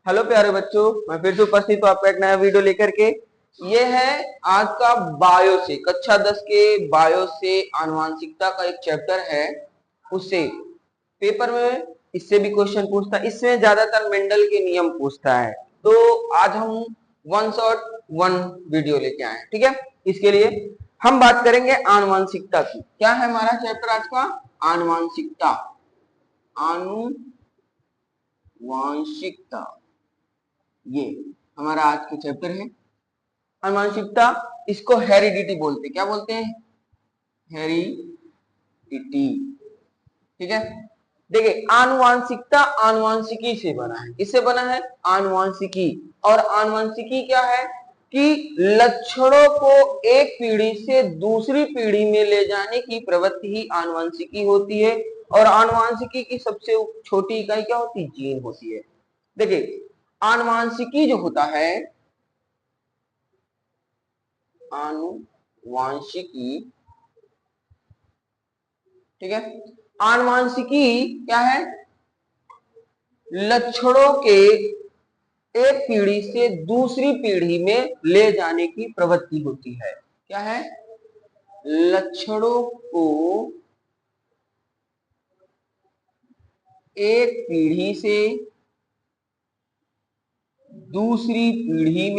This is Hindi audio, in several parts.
हेलो प्यारे बच्चों, मैं फिर से उपस्थित हूँ आपका एक नया वीडियो लेकर के। ये है आज का बायो से कक्षा 10 के बायो से आनुवांशिकता का एक चैप्टर है। उससे पेपर में इससे भी क्वेश्चन पूछता है। इसमें ज्यादातर मेंडल के नियम पूछता है। तो आज हम वन शॉट वन वीडियो लेके आए हैं। ठीक है, इसके लिए हम बात करेंगे आनुवांशिकता की। क्या है हमारा चैप्टर आज का? आनुवांशिकता। आनुवांशिकता ये हमारा आज का चैप्टर है। आनुवांशिकता, इसको हेरिडिटी बोलते हैं। क्या बोलते हैं? हेरिडिटी। ठीक है, देखिए आनुवांशिकता आनुवांशिकी से बना है। इससे बना है आनुवांशिकी। और आनुवांशिकी क्या है कि लक्षणों को एक पीढ़ी से दूसरी पीढ़ी में ले जाने की प्रवृत्ति ही आनुवांशिकी होती है। और आनुवांशिकी की सबसे छोटी इकाई क्या होती है? जीन होती है। देखिए आनुवांशिकी जो होता है, आनुवांशिकी, ठीक है, आनुवांशिकी क्या है? लक्षणों के एक पीढ़ी से दूसरी पीढ़ी में ले जाने की प्रवृत्ति होती है। क्या है? लक्षणों को एक पीढ़ी से दूसरी पीढ़ी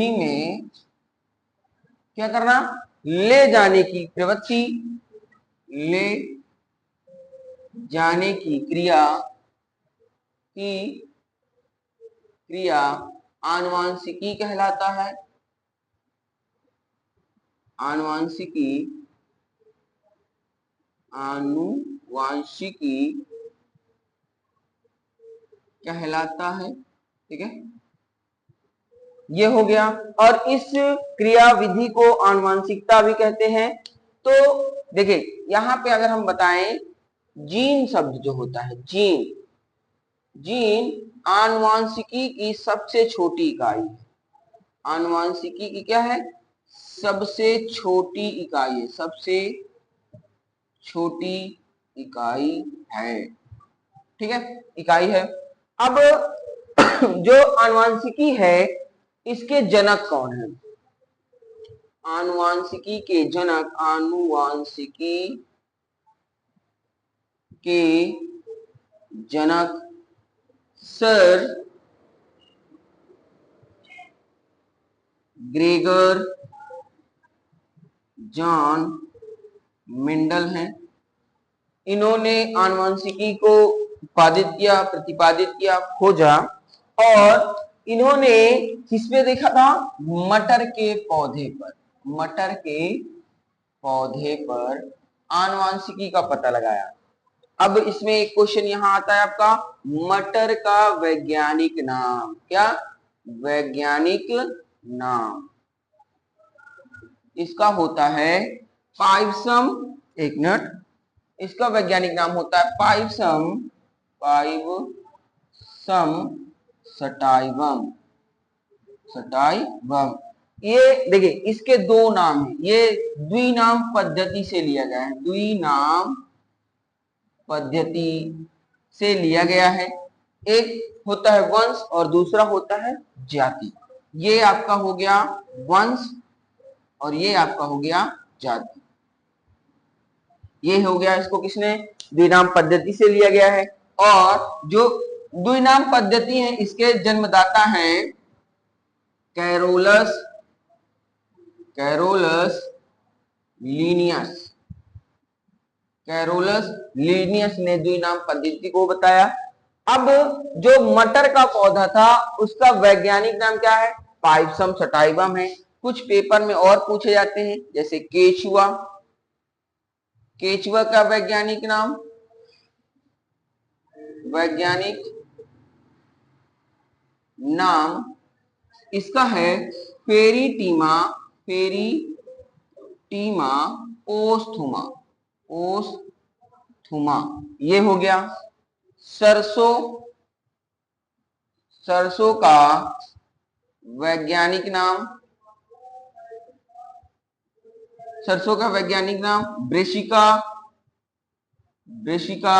में क्या करना? ले जाने की प्रवृत्ति, ले जाने की क्रिया आनुवांशिकी कहलाता है। आनुवांशिकी कहलाता है। ठीक है, ये हो गया। और इस क्रिया विधि को आनुवांशिकता भी कहते हैं। तो देखिए यहां पे अगर हम बताएं, जीन शब्द जो होता है, जीन आनुवांशिकी की सबसे छोटी इकाई है। आनुवांशिकी की क्या है? सबसे छोटी इकाई है। सबसे छोटी इकाई है। ठीक है, इकाई है। अब जो आनुवांशिकी है, इसके जनक कौन है? आनुवांशिकी के जनक, आनुवांशिकी के जनक सर ग्रेगर जॉन मेंडल हैं। इन्होंने आनुवांशिकी को प्रतिपादित किया, खोजा। और इन्होंने किस पे देखा था? मटर के पौधे पर। मटर के पौधे पर आनुवांशिकी का पता लगाया। अब इसमें एक क्वेश्चन यहां आता है आपका, मटर का वैज्ञानिक नाम। क्या वैज्ञानिक नाम? इसका होता है पाइपसम। एक मिनट, इसका वैज्ञानिक नाम होता है पाइपसम सटाइवम। ये देखिए इसके दो नाम हैं। ये द्विनाम पद्धति से लिया गया है। द्विनाम पद्धति से लिया गया है। एक होता है वंश और दूसरा होता है जाति। ये आपका हो गया वंश और ये आपका हो गया जाति। ये हो गया, इसको किसने? द्विनाम पद्धति से लिया गया है। और जो द्विनाम पद्धति है, इसके जन्मदाता हैं कैरोलस लीनियस ने द्विनाम पद्धति को बताया। अब जो मटर का पौधा था, उसका वैज्ञानिक नाम क्या है? पाइपसम सटाइवम है। कुछ पेपर में और पूछे जाते हैं, जैसे केचुआ का वैज्ञानिक नाम इसका है पेरीटीमा ओस्थुमा। ये हो गया। सरसों का वैज्ञानिक नाम ब्रेसिका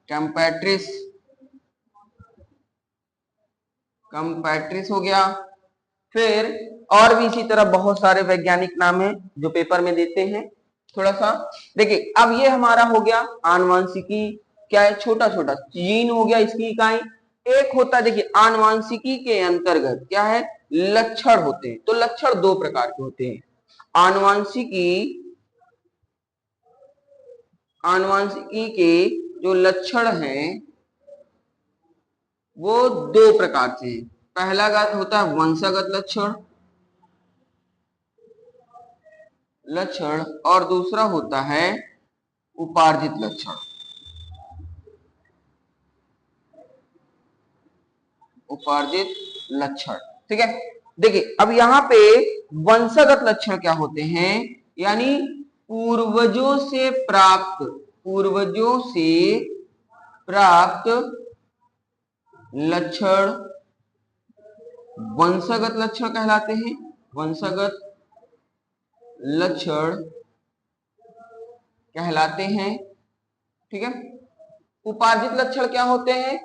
कैम्पेट्रिस। कंपैट्रिस हो गया। फिर और भी इसी तरह बहुत सारे वैज्ञानिक नाम हैं जो पेपर में देते हैं। थोड़ा सा देखिए, अब ये हमारा हो गया आनुवंशिकी, क्या है, छोटा छोटा जीन हो गया इसकी इकाई। एक होता है, देखिए आनुवंशिकी के अंतर्गत क्या है, लक्षण होते हैं। तो लक्षण दो प्रकार के होते हैं। आनुवंशिकी, आनुवंशिकी के जो लक्षण हैं वो दो प्रकार से हैं। पहला होता है वंशगत लक्षण और दूसरा होता है उपार्जित लक्षण। उपार्जित लक्षण, ठीक है। देखिए अब यहाँ पे वंशगत लक्षण क्या होते हैं, यानी पूर्वजों से प्राप्त लक्षण वंशगत लक्षण कहलाते हैं। वंशगत लक्षण कहलाते हैं, ठीक है। उपार्जित लक्षण क्या होते हैं,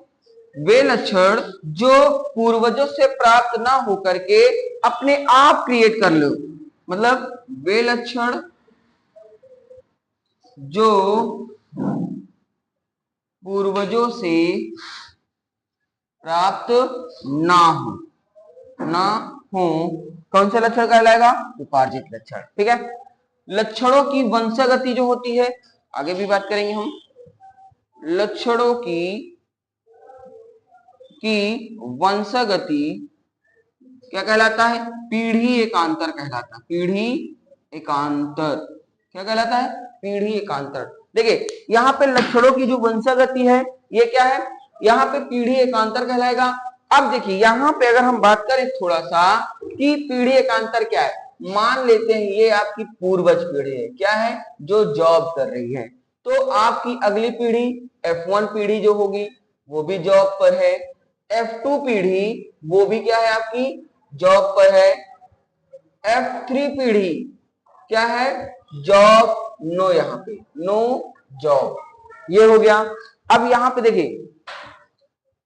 वे लक्षण जो पूर्वजों से प्राप्त ना होकर के अपने आप क्रिएट कर लो। मतलब वे लक्षण जो पूर्वजों से प्राप्त ना हो कौन सा लक्षण कहलाएगा, उपार्जित लक्षण, ठीक है। लक्षणों की वंशगति जो होती है, आगे भी बात करेंगे हम। लक्षणों की वंशगति क्या कहलाता है, पीढ़ी एकांतर कहलाता है। पीढ़ी एकांतर क्या कहलाता है, पीढ़ी एकांतर। देखिए यहाँ पे लक्षणों की जो वंशगति है ये क्या है, यहाँ पे पीढ़ी एकांतर कहलाएगा। अब देखिए यहाँ पे अगर हम बात करें थोड़ा सा कि पीढ़ी एकांतर क्या है, मान लेते हैं ये आपकी पूर्वज पीढ़ी है, क्या है, जो जॉब कर रही है। तो आपकी अगली पीढ़ी F1 पीढ़ी जो होगी वो भी जॉब पर है। F2 पीढ़ी वो भी क्या है, आपकी जॉब पर है। F3 पीढ़ी क्या है, जॉब नो, यहाँ पे नो जॉब, ये हो गया। अब यहाँ पे देखिए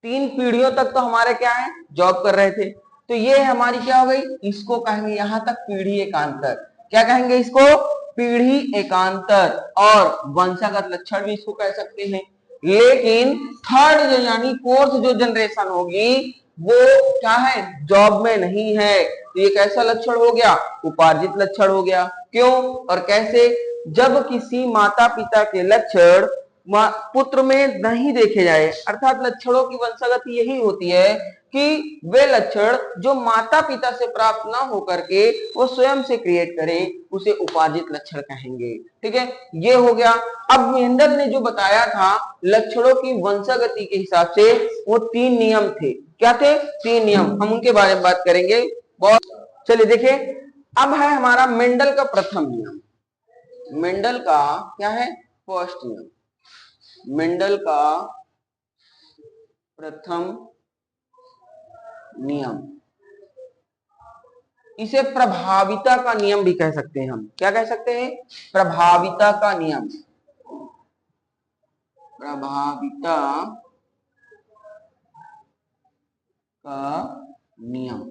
3 पीढ़ियों तक तो हमारे क्या है, जॉब कर रहे थे। तो ये हमारी क्या हो गई, इसको कहेंगे यहाँ तक पीढ़ी एकांतर। क्या कहेंगे इसको, पीढ़ी एकांतर। और वंशगत लक्षण भी इसको कह सकते हैं। लेकिन थर्ड जो यानी फोर्थ जो जनरेशन होगी वो क्या है, जॉब में नहीं है। तो ये कैसा लक्षण हो गया, उपार्जित लक्षण हो गया। क्यों और कैसे, जब किसी माता पिता के लक्षण पुत्र में नहीं देखे जाए, अर्थात लक्षणों की वंशगति यही होती है कि वे लक्षण जो माता पिता से प्राप्त ना होकर के वो स्वयं से क्रिएट करे, उसे उपार्जित लक्षण कहेंगे, ठीक है। ये हो गया। अब मेंडल ने जो बताया था लक्षणों की वंशगति के हिसाब से, वो 3 नियम थे। क्या थे, 3 नियम, हम उनके बारे में बात करेंगे। बहुत चलिए देखिए, अब है हमारा मेंडल का प्रथम नियम। मेंडल का क्या है, फर्स्ट नियम। मेंडल का प्रथम नियम, इसे प्रभाविता का नियम भी कह सकते हैं हम। क्या कह सकते हैं, प्रभाविता का नियम। प्रभाविता का नियम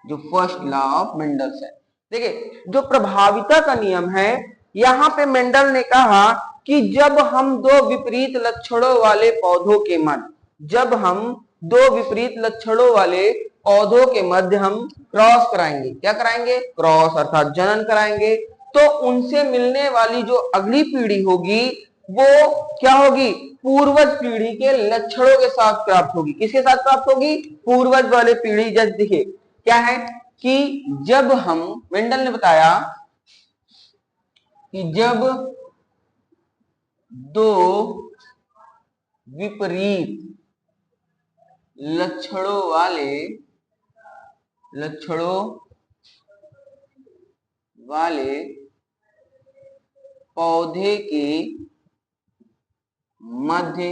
जो फर्स्ट लॉ ऑफ मेंडल्स है। देखिए जो प्रभाविता का नियम है, यहां पे मेंडल ने कहा कि जब हम दो विपरीत लक्षणों वाले पौधों के मध्य, जब हम दो विपरीत लक्षणों वाले पौधों के मध्य हम क्रॉस कराएंगे, क्या कराएंगे, क्रॉस अर्थात जनन कराएंगे, तो उनसे मिलने वाली जो अगली पीढ़ी होगी वो क्या होगी, पूर्वज पीढ़ी के लक्षणों के साथ प्राप्त होगी। किसके साथ प्राप्त होगी, पूर्वज वाले पीढ़ी। जैसे देखिए क्या है कि जब हम, मेंडल ने बताया कि जब दो विपरीत लक्षणों वाले पौधे के मध्य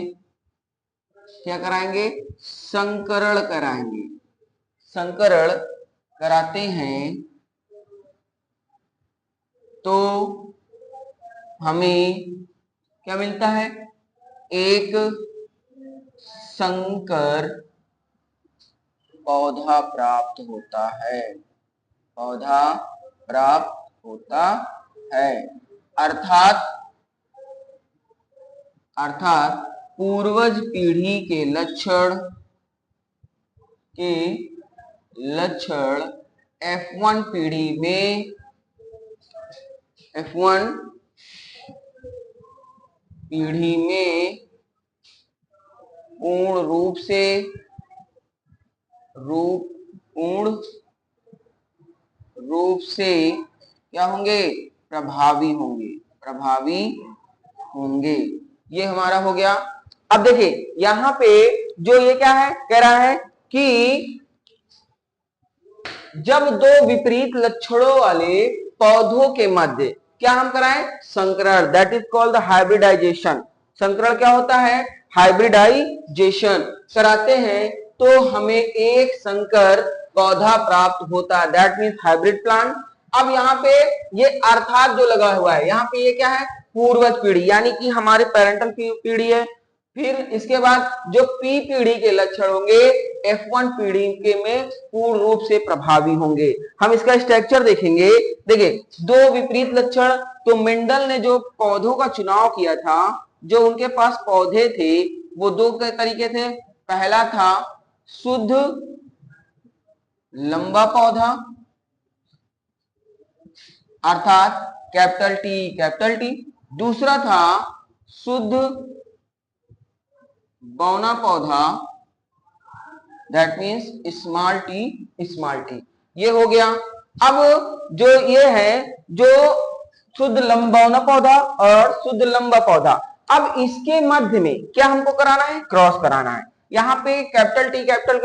क्या कराएंगे, संकरण कराएंगे। संकरण कराते हैं तो हमें क्या मिलता है, एक संकर पौधा प्राप्त होता है, पौधा प्राप्त होता है। अर्थात पूर्वज पीढ़ी के लक्षण F1 पीढ़ी में पूर्ण रूप से क्या होंगे, प्रभावी होंगे। ये हमारा हो गया। अब देखिए यहां पे जो ये क्या है, कह रहा है कि जब दो विपरीत लक्षणों वाले पौधों के मध्य क्या हम कराएं, संकरण, that is called the hybridization. संकरण क्या होता है, हाइब्रिडाइजेशन कराते हैं तो हमें एक संकर पौधा प्राप्त होता है, दैट मीन्स हाइब्रिड प्लांट। अब यहाँ पे ये अर्थात जो लगा हुआ है, यहाँ पे ये क्या है, पूर्वज पीढ़ी, यानी कि हमारे पेरेंटल पीढ़ी है। फिर इसके बाद जो पी पीढ़ी के लक्षण होंगे F1 पीढ़ी के में पूर्ण रूप से प्रभावी होंगे। हम इसका स्ट्रक्चर देखेंगे। देखिए दो विपरीत लक्षण, तो मेंडल ने जो पौधों का चुनाव किया था, जो उनके पास पौधे थे वो दो तरीके थे। पहला था शुद्ध लंबा पौधा, अर्थात कैपिटल टी। दूसरा था शुद्ध बौना पौधा, दैट मीन्स स्मॉल टी। ये हो गया। अब जो ये है, जो शुद्ध बौना पौधा और शुद्ध लंबा पौधा, अब इसके मध्य में क्या हमको कराना है, क्रॉस कराना है। यहाँ पे कैपिटल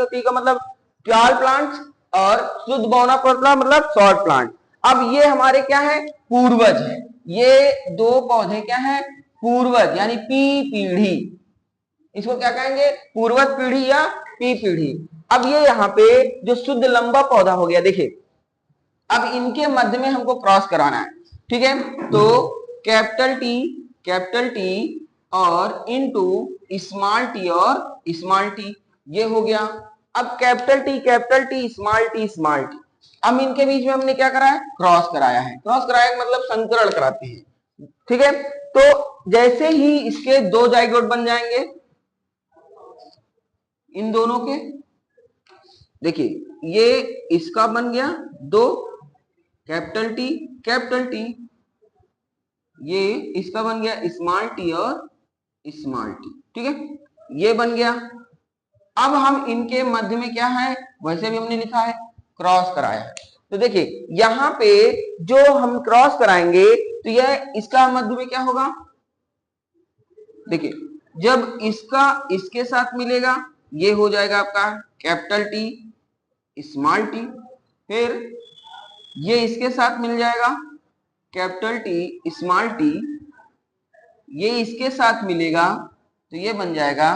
टी का मतलब टॉल प्लांट्स और शुद्ध बौना पौधा मतलब शॉर्ट प्लांट। अब ये हमारे क्या है, पूर्वज है। ये दो पौधे क्या है, पूर्वज, यानी पी पीढ़ी, इसको क्या कहेंगे, पूर्वज पीढ़ी या पी पीढ़ी। अब ये यहाँ पे जो शुद्ध लंबा पौधा हो गया, देखिए अब इनके मध्य में हमको क्रॉस कराना है, ठीक है। तो कैपिटल टी और इनटू स्मॉल टी और स्मॉल टी, ये हो गया। अब कैपिटल टी स्मॉल टी, अब इनके बीच में हमने क्या कराया, क्रॉस कराया है। क्रॉस कराया मतलब संकरण कराते हैं, ठीक है। तो जैसे ही इसके दो जाइगोट बन जाएंगे इन दोनों के, देखिए ये इसका बन गया दो, कैपिटल टी, ये इसका बन गया स्मॉल टी और स्मॉल टी, ठीक है, ये बन गया। अब हम इनके मध्य में क्या है, वैसे भी हमने लिखा है, क्रॉस कराया है। तो देखिए यहां पे जो हम क्रॉस कराएंगे तो यह इसका मध्य में क्या होगा, देखिए जब इसका इसके साथ मिलेगा ये हो जाएगा आपका कैपिटल टी स्मॉल टी, फिर ये इसके साथ मिल जाएगा कैपिटल टी स्मॉल टी, ये इसके साथ मिलेगा तो ये बन जाएगा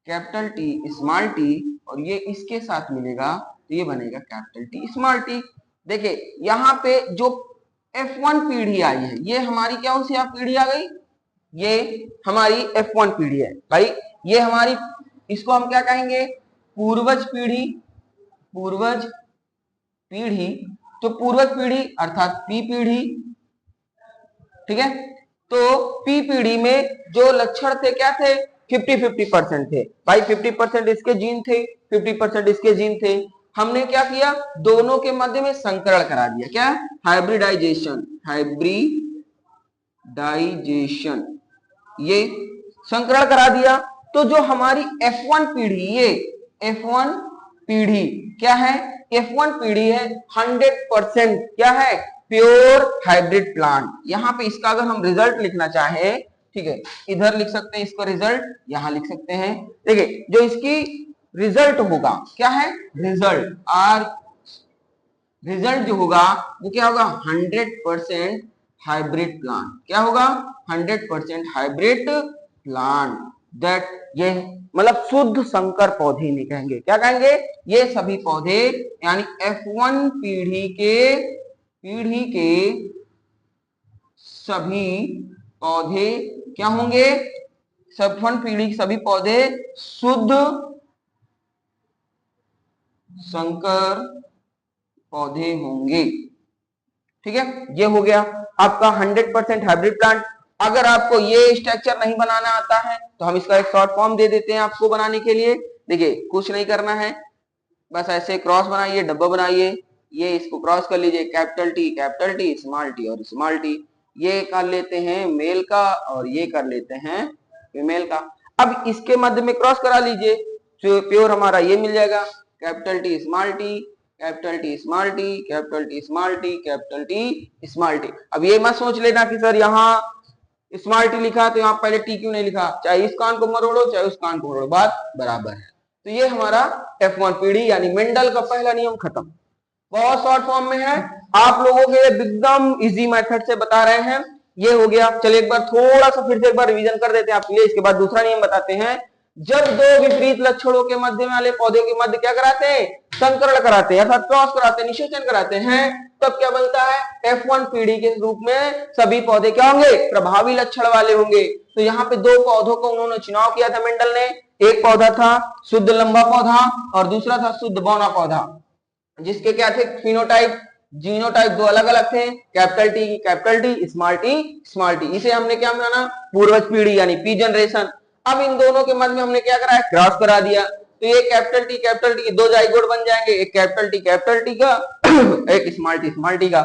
कैपिटल टी स्मॉल टी, और ये इसके साथ मिलेगा तो ये बनेगा कैपिटल टी स्मॉल टी। देखिए यहाँ पे जो F1 पीढ़ी आई है, ये हमारी क्या उसी पीढ़ी आ गई, ये हमारी F1 पीढ़ी है भाई। ये हमारी, इसको हम क्या कहेंगे, पूर्वज पीढ़ी। तो पूर्वज पीढ़ी अर्थात पी पीढ़ी, ठीक है। तो पी पीढ़ी में जो लक्षण थे क्या थे, 50-50% थे भाई, 50% इसके जीन थे, 50% इसके जीन थे। हमने क्या किया, दोनों के मध्य में संकरण करा दिया, क्या, हाइब्रिडाइजेशन, ये संकरण करा दिया। तो जो हमारी F1 पीढ़ी, ये F1 पीढ़ी क्या है, F1 पीढ़ी है 100% क्या है, प्योर हाइब्रिड प्लांट। यहाँ पे इसका अगर हम रिजल्ट लिखना चाहें, ठीक है, इधर लिख सकते हैं इसका रिजल्ट, यहां लिख सकते हैं। देखिए जो इसकी रिजल्ट होगा क्या है, रिजल्ट जो होगा वो क्या होगा, 100% हाइब्रिड प्लांट। क्या होगा, 100% हाइब्रिड प्लांट, दैट ये मतलब शुद्ध संकर पौधे नहीं कहेंगे, क्या कहेंगे, ये सभी पौधे यानी F1 पीढ़ी के सभी पौधे क्या होंगे, F1 पीढ़ी के सभी पौधे शुद्ध संकर पौधे होंगे। ठीक है, ये हो गया आपका 100% हाइब्रिड प्लांट। अगर आपको ये स्ट्रक्चर नहीं बनाना आता है तो हम इसका एक शॉर्ट फॉर्म दे देते हैं आपको बनाने के लिए। देखिए कुछ नहीं करना है, बस ऐसे क्रॉस बनाइए, डब्बा बनाइए, ये इसको क्रॉस कर लीजिए, कैपिटल टी, स्मॉल टी और स्मॉल टी। ये कर लेते हैं मेल का और ये कर लेते हैं फीमेल का। अब इसके मध्य में क्रॉस करा लीजिए, जो प्योर हमारा ये मिल जाएगा, capital T small T, capital T small T, capital T small T, capital T small T. अब ये मत सोच लेना कि सर यहाँ स्मॉल टी लिखा तो यहाँ पहले टी क्यों नहीं लिखा, चाहे इस कान को मरोड़ो चाहे उस कान को मरोड़ो, बात बराबर है। तो ये हमारा F1 पीढ़ी यानी मेंडल का पहला नियम खत्म। बहुत शॉर्ट फॉर्म में है, आप लोगों के एकदम इजी मेथड से बता रहे हैं। ये हो गया। चलिए एक बार थोड़ा सा फिर से एक बार रिवीजन कर देते हैं आपके लिए, इसके बाद दूसरा नियम बताते हैं। जब दो विपरीत लक्षणों के मध्य वाले पौधे के मध्य क्या कराते हैं, संकरण कराते हैं अर्थात क्रॉस कराते हैं, निषेचन कराते हैं, तब क्या बनता है, F1 पीढ़ी के रूप में सभी पौधे क्या होंगे, प्रभावी लक्षण वाले होंगे। तो यहाँ पे दो पौधों का उन्होंने चुनाव किया था मेंडल ने, एक पौधा था शुद्ध लंबा पौधा और दूसरा था शुद्ध बौना पौधा, जिसके क्या थे फिनोटाइप जीनोटाइप दो अलग अलग थे, कैपिटल टी स्मॉल टी। इसे हमने क्या माना, पूर्वज पीढ़ी यानी पी जनरेशन। अब इन दोनों के मध्य में हमने क्या करा है, क्रॉस करा दिया। तो ये कैपिटल टी के दो जाइगोट बन जाएंगे, एक कैपिटल टी का एक स्मॉल टी का।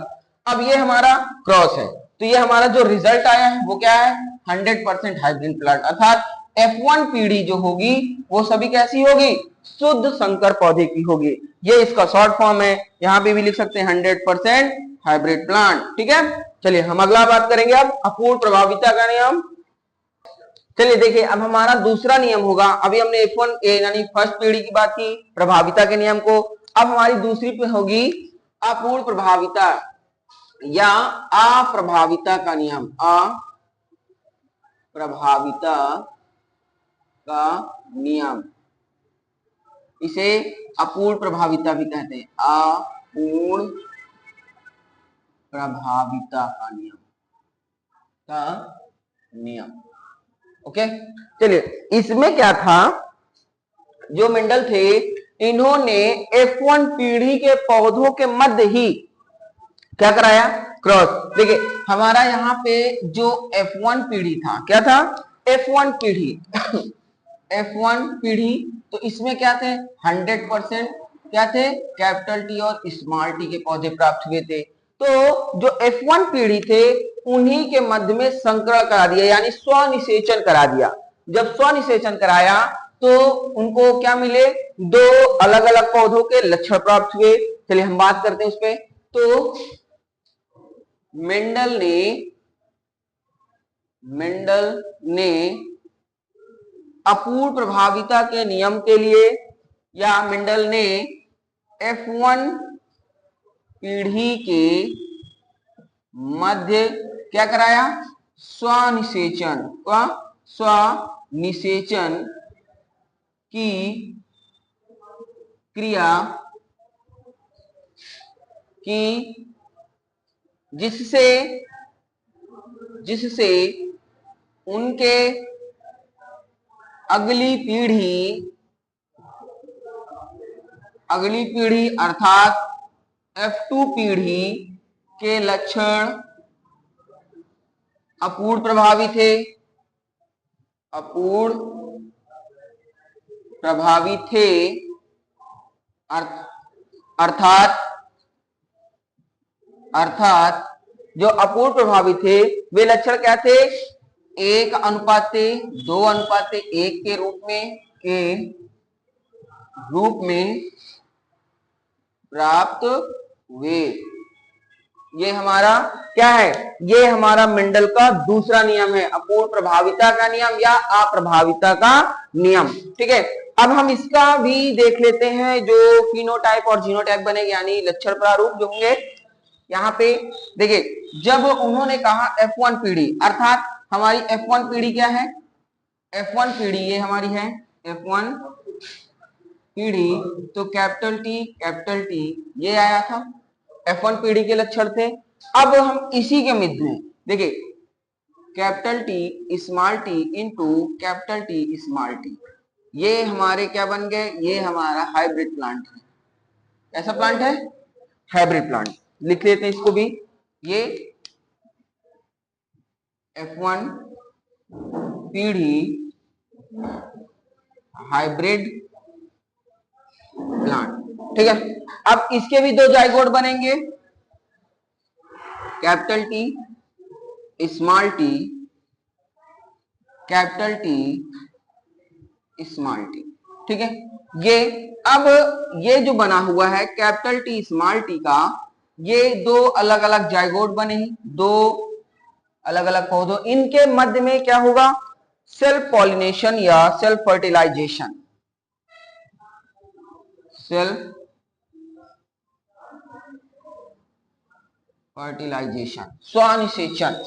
अब ये हमारा क्रॉस है, तो ये हमारा जो रिजल्ट आया है वो क्या है, 100% हाइब्रिड प्लांट, अर्थात F1 पीढ़ी जो होगी वो सभी कैसी होगी, शुद्ध संकर पौधे की होगी। ये इसका शॉर्ट फॉर्म है, यहाँ पे भी लिख सकते हैं 100% हाइब्रिड प्लांट। ठीक है, चलिए हम अगला बात करेंगे अब अपूर्ण प्रभाविता का नियम। चलिए देखिए अब हमारा दूसरा नियम होगा, अभी हमने F1 यानी फर्स्ट पीढ़ी की बात की, प्रभाविता के नियम को, अब हमारी दूसरी पे होगी अपूर्ण प्रभाविता या अप्रभाविता का नियम, अप्रभाविता का नियम, इसे अपूर्ण प्रभाविता भी कहते हैं, अपूर्ण प्रभाविता का नियम। ओके, चलिए इसमें क्या था, जो मेंडल थे इन्होंने F1 पीढ़ी के पौधों के मध्य ही क्या कराया, क्रॉस। देखिए हमारा यहाँ पे जो F1 पीढ़ी था, क्या था, F1 पीढ़ी F1 पीढ़ी, तो इसमें क्या थे, 100% क्या थे, कैपिटल टी और स्मॉल टी के पौधे प्राप्त हुए थे। तो जो F1 पीढ़ी थे उन्हीं के मध्य में संकरण करा दिया यानी स्वनिषेचन करा दिया। जब स्वनिषेचन कराया तो उनको क्या मिले, दो अलग अलग पौधों के लक्षण प्राप्त हुए। चलिए हम बात करते हैं उस पर। तो मेंडल ने अपूर्ण प्रभाविता के नियम के लिए, या मेंडल ने F1 पीढ़ी के मध्य क्या कराया, स्वनिषेचन की क्रिया की, जिससे उनके अगली पीढ़ी अर्थात F2 पीढ़ी के लक्षण अपूर्ण प्रभावी थे, अर्थात जो अपूर्ण प्रभावी थे वे लक्षण क्या थे, 1:2:1 के रूप में प्राप्त हुए। ये हमारा क्या है, ये हमारा मेंडल का दूसरा नियम है, अपूर्ण प्रभाविता का नियम या अप्रभाविता का नियम। ठीक है, अब हम इसका भी देख लेते हैं, जो फिनोटाइप और जीनोटाइप बनेंगे यानी लक्षण प्रारूप जो होंगे। यहाँ पे देखिए जब उन्होंने कहा F1 पीढ़ी, अर्थात हमारी F1 पीढ़ी क्या है, F1 पीढ़ी ये हमारी है F1 पीढ़ी, तो कैपिटल टी ये आया था, F1 पीढ़ी के लक्षण थे। अब हम इसी के मध्य में देखिए capital T small T into capital T small T, ये हमारे क्या बन गए, ये हमारा हाइब्रिड प्लांट है। कैसा प्लांट है? Hybrid plant. लिख लेते हैं इसको भी, ये F1 पीढ़ी हाइब्रिड प्लांट, ठीक है। अब इसके भी दो जाइगोट बनेंगे, capital T small T, capital T small T, ठीक है। ये अब ये जो बना हुआ है कैपिटल टी स्मॉल टी का, ये दो अलग अलग जाइगोट बने हैं, दो अलग अलग पौधों, इनके मध्य में क्या होगा? सेल्फ पॉलिनेशन या सेल्फ फर्टिलाइजेशन, सेल्फ फर्टिलाइजेशन, स्वनिषेचन,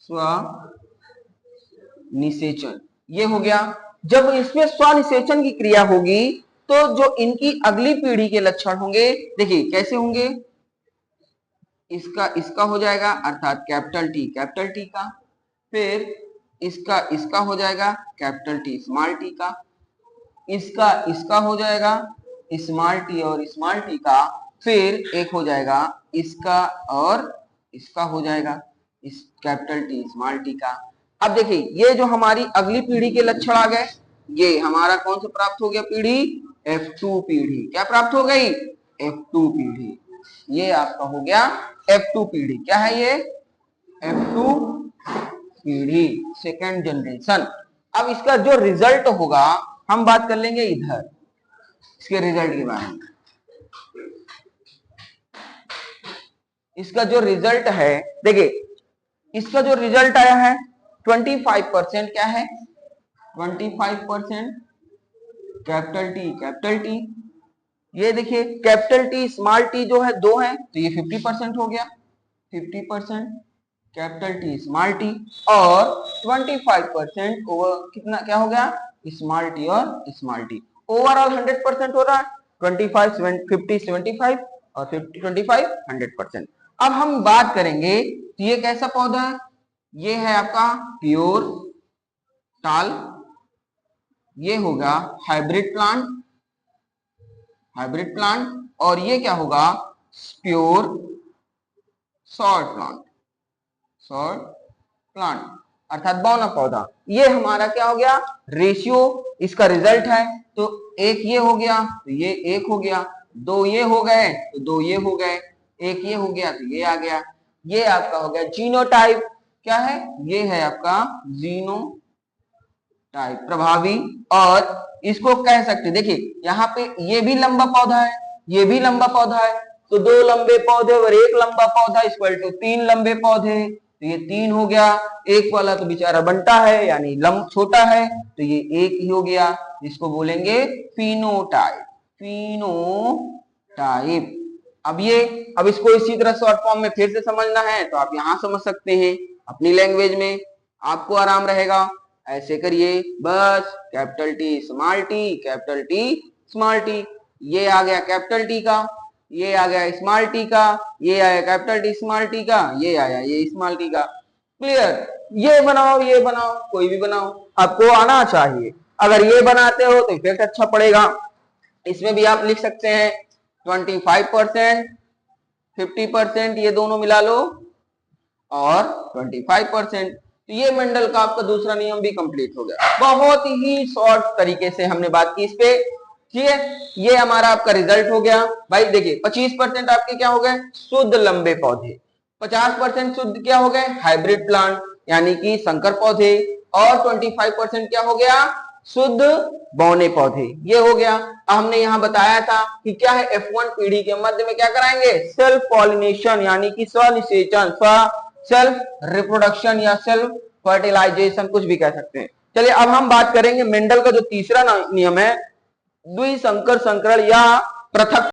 स्वनिषेचन, ये हो गया। जब इसमें स्वनिषेचन की क्रिया होगी तो जो इनकी अगली पीढ़ी के लक्षण होंगे, देखिए कैसे होंगे, इसका हो जाएगा अर्थात कैपिटल टी का, फिर इसका हो जाएगा कैपिटल टी स्मॉल टी का, इसका हो जाएगा स्मॉल टी और स्मॉल टी का, फिर एक हो जाएगा इसका और इसका हो जाएगा इस कैपिटल टी स्मॉल टी का। अब देखिए ये जो हमारी अगली पीढ़ी के लक्षण आ गए, ये हमारा कौन सा प्राप्त हो गया? पीढ़ी F2 पीढ़ी। क्या प्राप्त हो गई? F2 पीढ़ी। ये आपका हो गया F2 पीढ़ी। क्या है ये? F2 पीढ़ी, सेकेंड जनरेशन। अब इसका जो रिजल्ट होगा हम बात कर लेंगे इधर, इसके रिजल्ट के बारे में। इसका जो रिजल्ट है, देखिए इसका जो रिजल्ट आया है 25% क्या है? 25% कैपिटल टी। ये देखिए कैपिटल टी स्मॉल टी जो है दो है, तो ये 50% हो गया, 50% कैपिटल टी स्मॉल टी, और 25% ओवर कितना क्या हो गया? स्मॉल टी और स्मॉल टी। ओवरऑल 100% हो रहा है, 25 50 75 और 50 25 100%। अब हम बात करेंगे तो ये कैसा पौधा है? ये है आपका प्योर टाल, ये होगा हाइब्रिड प्लांट, और ये क्या होगा? प्योर शॉर्ट प्लांट अर्थात बौना पौधा। ये हमारा क्या हो गया? रेशियो, इसका रिजल्ट है, तो एक ये हो गया तो ये एक हो गया, दो ये हो गए तो दो ये हो गए, एक ये हो गया तो ये आ गया। ये आपका हो गया जीनोटाइप। क्या है? ये है आपका जीनोटाइप, प्रभावी। और इसको कह सकते, देखिए यहाँ पे ये भी लंबा पौधा है, ये भी लंबा पौधा है, तो दो लंबे पौधे और एक लंबा पौधा इक्वल टू तीन लंबे पौधे, तो ये तीन हो गया। एक वाला तो बेचारा बंटा है यानी लंब छोटा है, तो ये एक ही हो गया, इसको बोलेंगे फिनोटाइप। अब इसको इसी तरह शॉर्ट फॉर्म में फिर से समझना है तो आप यहां समझ सकते हैं, अपनी लैंग्वेज में आपको आराम रहेगा। ऐसे करिए बस, capital T small T, capital T small T, ये आ गया कैपिटल टी का, ये आ गया स्मॉल टी का, ये आया कैपिटल टी स्मॉल टी का, ये आया ये स्मॉल टी का। क्लियर? ये बनाओ, कोई भी बनाओ, आपको आना चाहिए। अगर ये बनाते हो तो इफेक्ट अच्छा पड़ेगा। इसमें भी आप लिख सकते हैं 25%, 50% ये दोनों मिला लो और 25%, तो ये मेंडल का आपका दूसरा नियम भी कंप्लीट हो गया। बहुत ही शॉर्ट तरीके से हमने बात की इस पे, ठीक है। ये हमारा आपका रिजल्ट हो गया भाई। देखिए 25% आपके क्या हो गए? शुद्ध लंबे पौधे, 50% शुद्ध क्या हो गए? हाइब्रिड प्लांट यानी कि संकर पौधे, और 25% क्या हो गया? शुद्ध बौने पौधे, ये हो गया। हमने यहाँ बताया था कि क्या है, F1 पीढ़ी के मध्य में क्या कराएंगे? सेल्फ पॉलिनेशन यानी कि स्वनिषेचन, सेल्फ रिप्रोडक्शन या सेल्फ फर्टिलाइजेशन, कुछ भी कह सकते हैं। चलिए अब हम बात करेंगे मेंडल का जो तीसरा नियम है, द्विसंकर संकरण या पृथक